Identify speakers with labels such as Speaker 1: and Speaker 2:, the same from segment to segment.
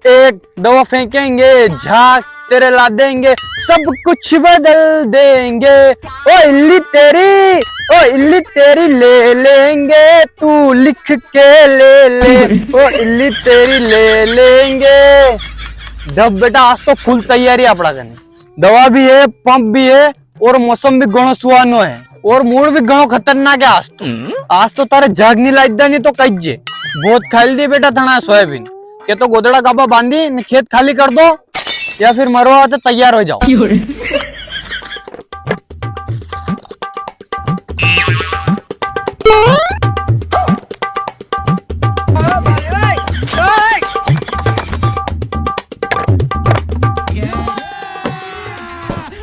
Speaker 1: एक दवा फेंकेंगे, झाग तेरे ला देंगे, सब कुछ बदल देंगे। ओ इल्ली तेरी ले लेंगे, तू लिख के ले ले। ओ इल्ली तेरी ले लेंगे। जब बेटा आज तो फुल तैयारी अपना करनी, दवा भी है, पंप भी है और मौसम भी घणो सुहानो है और मूड भी घणो खतरनाक है। आज तो तारे झाग नहीं लाइदा नहीं तो कहिए बहुत खाली दी बेटा थना सोयाबीन के तो गोदड़ा गाबा बांधी ने खेत खाली कर दो या फिर मरवा तो तैयार हो जाओ।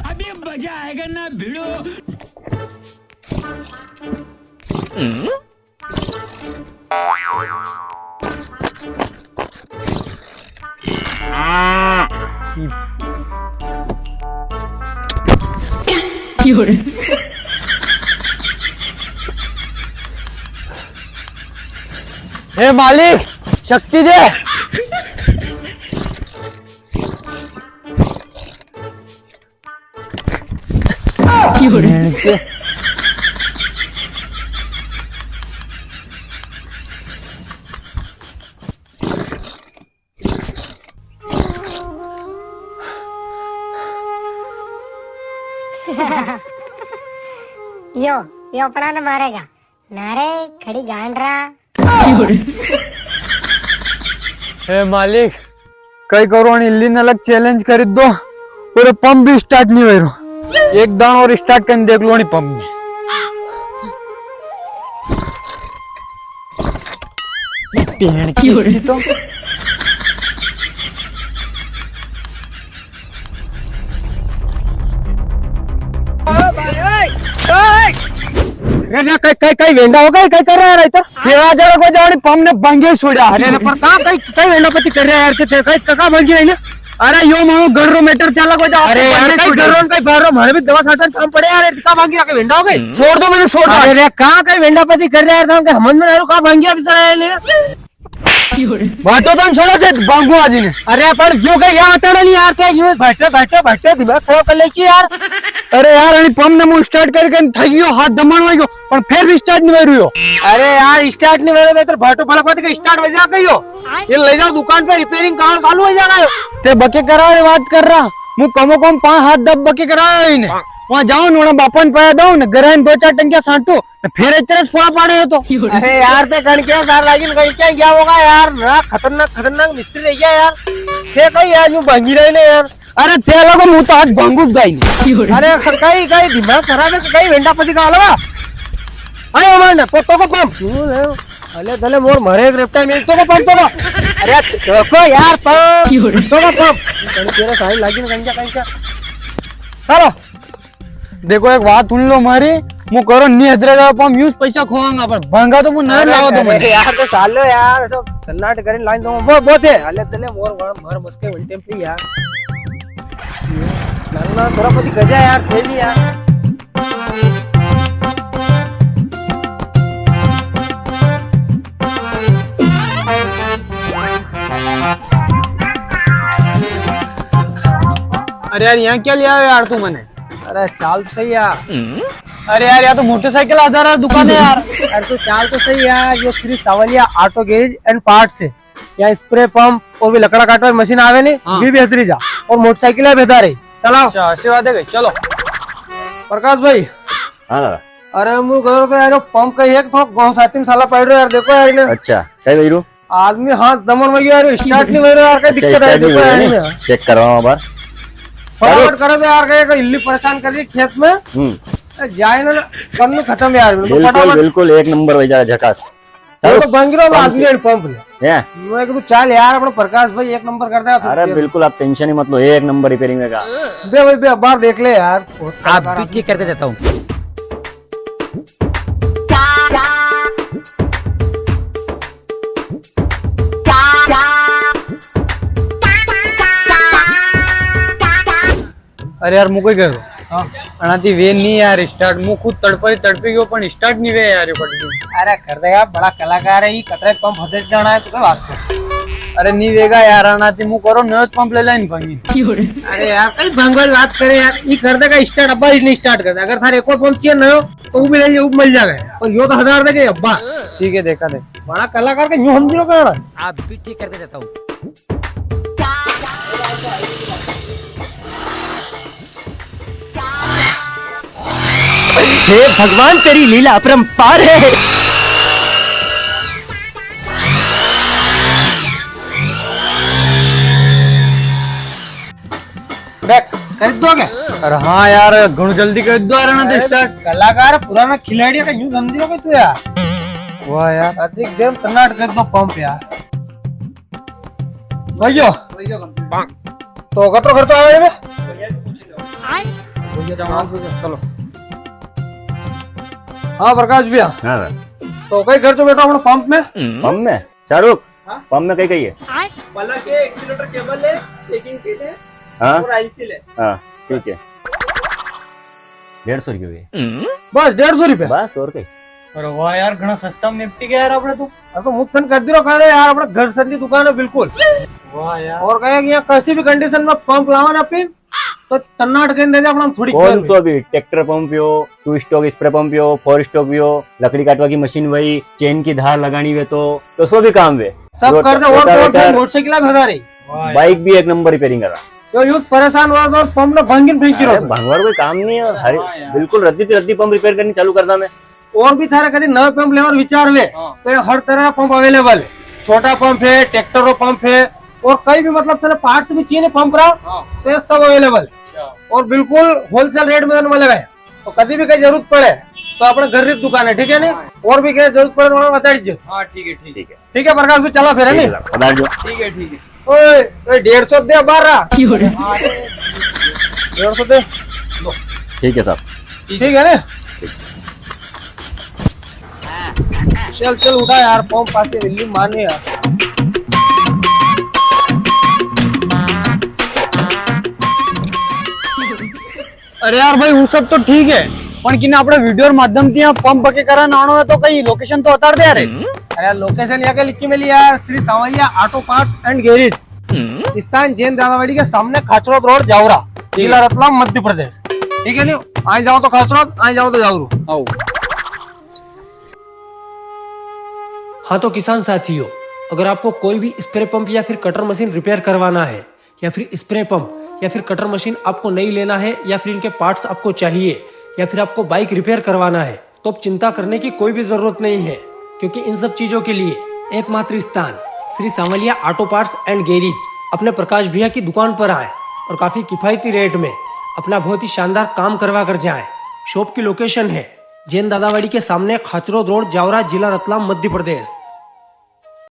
Speaker 2: अभी मजा आएगा ना भिड़ो।
Speaker 1: हे मालिक शक्ति दे।
Speaker 3: यो अपना ने मारेगा नारे खड़ी गांडरा।
Speaker 1: हे मालिक कई करो इल्ली ने अलग चैलेंज कर दो और पंप भी स्टार्ट नहीं हो रहा। एक दान और स्टार्ट कर देख लो नहीं पंप में। पेड़ की इसकी तो कई वेंडा हो गई कई कर रहा है इधर केवा जरा को जावणी पंप ने बांगे छोड़ा। अरे पर का कई वेंडापति कर रहा है यार के कई का बांगी नहीं ना। अरे यो मानो गड़रो मीटर चाला को जा। अरे यार कई गड़रो कई बारो मारे भी दवा साटन काम पड़े यार का बांगी रखे वेंडा हो गई छोड़ दो मुझे छोड़। अरे का कई वेंडापति कर रहा है हम के हमन में का बांगी अभी सरा ले बाटो तो छोड़ा थे बांगू आजी ने। अरे पर जो के यहां आता नहीं यार के यूं बैठे दिमाग खराब कर ले की यार। अरे यार अनि पंप ने मु स्टार्ट करके थगियो हाथ दमण वायो पण फिर भी स्टार्ट नहीं हो रियो। अरे यार स्टार्ट नहीं हो रहा तो भाटो भला पत के स्टार्ट हो जा कहियो ये ले जाओ दुकान पे रिपेयरिंग काम चालू हो जाएगा। ते बके करावे बात कर रहा मु कमो कम 5 हाथ दब बके करावे इने वहां जाओ नोना बापन पाया दो न घरे 2-4 टंकिया साटू फिर इतने फोड़ा पाड़े हो तो। अरे यार ते कणकिया सार लागिन कणकिया क्या होगा यार ना खतरनाक मिस्त्री रह गया यार थे कई यार यूं भांगी रहे ने यार। अरे ते लोगो मुंह तो आज भांगूस गई। अरे कई दिमाग खराब है कई वेंडापति का हलवा आयो माने पोतो को पंप अले दले मोर मरे रेप्टा में तो को पंप तो अरे देखो यार पंप तो को पंप तेरे सारे लागिन कणकिया चलो देखो एक बात सुन लो मारी मु करो नहीं हदरेगा पंप यूज पैसा खोवांगा पर भांगा तो मु न लाओ तो मुझे यार तो सालो यार तो तन्नाट करें लाइन दो बहुत है अले तले मोर मर मस्के उल्टे पे यार नन्ना सोरापति गजा यार थे भी यार। अरे यार यहाँ क्या लिया यार तू मैंने। अरे चाल सही यार। अरे यार तो मोटरसाइकिल आ जा रहा है दुकान है यार। अरे तो चाल तो सही यार ये Shri Savaliya auto gauge and parts है यहाँ स्प्रे पंप और भी लकड़ा काटवा मशीन आवे नहीं भी बेहतरी जा और मोटरसाइकिल है बेहतर है चलाओ। अच्छा ऐसी बात है गई चलो प्रकाश भाई।
Speaker 4: हाँ दादा।
Speaker 1: अरे मु कह रहा यार पंप का एक थोड़ा गाँव 7-3 साल पड़ रहा यार देखो यार।
Speaker 4: अच्छा कई भाई
Speaker 1: आदमी हाथ दमन में यार स्टार्ट नहीं हो रहा यार कई दिक्कत है देखो यार
Speaker 4: चेक करवाओ बार
Speaker 1: फटाफट करो तो यार कहीं इल्ली परेशान कर रही खेत में जाए ना करने खत्म यार।
Speaker 4: बिल्कुल एक नंबर हो जाएगा झकास।
Speaker 1: तो बंगरो आदमी पंप ले
Speaker 4: मैं
Speaker 1: तो चाल यार अपना प्रकाश भाई एक नंबर करता है।
Speaker 4: अरे बिल्कुल आप टेंशन ही मत लो एक नंबर रिपेयरिंग में का
Speaker 1: बे भाई बे बार देख ले यार
Speaker 2: आप भी चेक करके देता हूँ।
Speaker 1: अरे यार मुको कह दो अनाती वे नहीं यार स्टार्ट मु खुद तड़पी गयो पण स्टार्ट नहीं वे यार पटकी। अरे कर देगा बड़ा कलाकार है ये कतरे पंप हदे जाना है तो बात अरे नहीं वेगा यार आना मु करो नयो पंप ले लाइन भांगी
Speaker 5: अरे यार कई भंगवारी बात करे यार, ई कर देगा स्टार्ट, अब्बा ही नहीं स्टार्ट करता। अगर थारे एक और पंप चाहिए नयो तो वो भी ले वो मिल जाएगा, और यो तो 1000 दे अब्बा।
Speaker 1: ठीक है देखा दे
Speaker 5: बड़ा कलाकार का यूं समझो कर
Speaker 2: आप भी ठीक करके देता हूँ।
Speaker 1: हे भगवान तेरी लीला अपरंपार है।
Speaker 5: देख कर दोगे।
Speaker 1: अरे हाँ यार घणो जल्दी कर दो यार ना तो स्टार्ट।
Speaker 5: कलाकार पुराना खिलाड़ी का यूं समझो कि तू यार।
Speaker 1: वाह यार
Speaker 5: अधिक देर कर्नाटक कर दो पंप यार। भैया तो कतरो खर्च आवे में चलो। हाँ प्रकाश भैया
Speaker 4: हाँ सर।
Speaker 5: तो कई खर्चो बेटा अपने पंप में।
Speaker 4: पंप में शाहरुख, पंप में कई कही है?
Speaker 6: पलक है, एक्सीलेटर केबल है, पैकिंग किट है
Speaker 4: हाँ
Speaker 6: और आइल सील है।
Speaker 4: हाँ ठीक है। 150 रुपये हुए
Speaker 5: बस 150 रुपया।
Speaker 4: बस, और कई?
Speaker 5: अरे वाह यार घना सस्ता में निपटी गया यार अपने तो। अरे तो मुफ्तन कर दियो कह रहे यार, अपने घर संदी दुकान है बिल्कुल। वाह यार। और कहे कि यहाँ किसी भी कंडीशन में पंप लावा ना पिन तो तन्नाट के दे दे अपना थोड़ी।
Speaker 4: कौन सा भी ट्रैक्टर पंप हो, 2 स्टॉक स्प्रे पंप हो, 4 स्टॉक भी हो, लकड़ी काटवा की मशीन वही, चेन की धार लगानी वे तो सो भी काम वे
Speaker 5: सब कर दे। और मोटरसाइकिल भगा रही,
Speaker 4: बाइक भी 1 नंबर रिपेयरिंग करा।
Speaker 5: तो यूथ परेशान हुआ तो पंप ने भंगिन फेंकी
Speaker 4: अरे
Speaker 5: रहो।
Speaker 4: भंगवार कोई काम नहीं है, बिल्कुल रद्दी पंप रिपेयर करनी चालू करना मैं।
Speaker 5: और भी थारे कभी नए पंप लेवर विचार ले तो हर तरह का पंप अवेलेबल है। छोटा पंप है, ट्रैक्टर पंप है, और कई भी मतलब तेरे पार्ट्स भी चाहिए पंप रहा तो ये सब अवेलेबल और बिल्कुल होलसेल रेट में मिलेगा। तो कभी भी कहीं जरूरत पड़े तो अपने घर की दुकान है, ठीक है नहीं? और भी कहीं जरूरत पड़े तो बता दीजिए।
Speaker 6: हाँ ठीक है ठीक है
Speaker 5: ठीक है प्रकाश भी चला फिर है नहीं?
Speaker 4: पधार जो।
Speaker 6: ठीक है ठीक है।
Speaker 5: ओए 150 दे 12 150 दे।
Speaker 4: ठीक है साहब।
Speaker 5: ठीक है ना? चल चल उठा यार, पंप आके दिल्ली माने यार।
Speaker 1: अरे यार भाई वो सब तो ठीक है पण किने આપણે વિડિયો માધ્યમ થી પંપ બકે કરાને આણો હોય તો કઈ લોકેશન તો બતાડ દે यार।
Speaker 5: अरे लोकेशन यहाँ के लिखी मिली यार, Shri Sanwaliya auto parts and garage, स्थान जैन दादावाड़ी के सामने खाचरोद रोड जावरा, जिला रतलाम मध्य प्रदेश। ठीक है नहीं? आए जाओ तो खाचरोद, आए जाओ तो जावरू। आओ। हाँ तो किसान साथियों, अगर आपको कोई भी स्प्रे पंप या फिर कटर मशीन रिपेयर करवाना है, या फिर स्प्रे पंप या फिर कटर मशीन आपको नहीं लेना है, या फिर इनके पार्ट्स आपको चाहिए, या फिर आपको बाइक रिपेयर करवाना है, तो अब चिंता करने की कोई भी जरूरत नहीं है, क्योंकि इन सब चीजों के लिए एकमात्र स्थान Shri Sanwaliya auto parts and garage अपने प्रकाश भैया की दुकान पर आए और काफी किफायती रेट में अपना बहुत ही शानदार काम करवा कर जाए। शॉप की लोकेशन है जैन दादावाड़ी के सामने खाचरोद रोड, जावरा, जिला रतलाम, मध्य प्रदेश।